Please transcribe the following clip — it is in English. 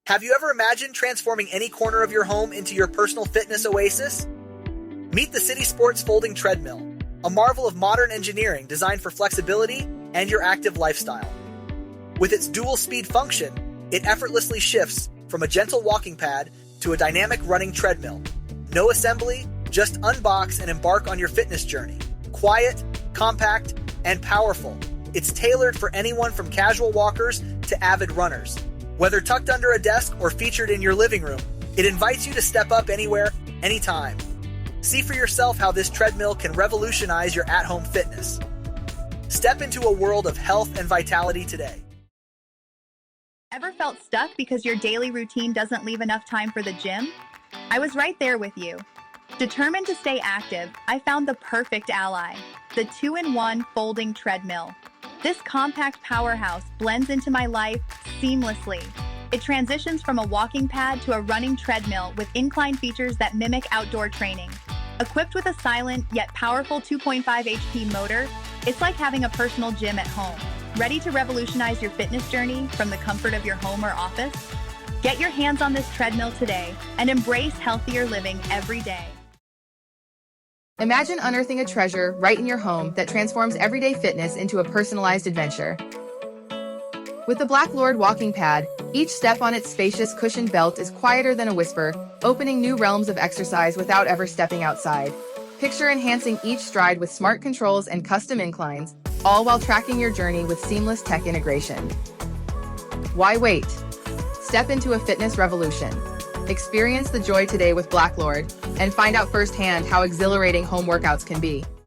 Have you ever imagined transforming any corner of your home into your personal fitness oasis? Meet the City Sports Folding Treadmill, a marvel of modern engineering designed for flexibility and your active lifestyle. With its dual-speed function, it effortlessly shifts from a gentle walking pad to a dynamic running treadmill. No assembly, just unbox and embark on your fitness journey. Quiet, compact, and powerful. It's tailored for anyone from casual walkers to avid runners. Whether tucked under a desk or featured in your living room, it invites you to step up anywhere, anytime. See for yourself how this treadmill can revolutionize your at-home fitness. Step into a world of health and vitality today. Ever felt stuck because your daily routine doesn't leave enough time for the gym? I was right there with you. Determined to stay active, I found the perfect ally, the 2-in-1 folding treadmill. This compact powerhouse blends into my life seamlessly. It transitions from a walking pad to a running treadmill with incline features that mimic outdoor training. Equipped with a silent yet powerful 2.5 HP motor, it's like having a personal gym at home. Ready to revolutionize your fitness journey from the comfort of your home or office? Get your hands on this treadmill today and embrace healthier living every day. Imagine unearthing a treasure right in your home that transforms everyday fitness into a personalized adventure. With the Black Lord walking pad, each step on its spacious cushioned belt is quieter than a whisper, opening new realms of exercise without ever stepping outside. Picture enhancing each stride with smart controls and custom inclines, all while tracking your journey with seamless tech integration. Why wait? Step into a fitness revolution. Experience the joy today with Black Lord and find out firsthand how exhilarating home workouts can be.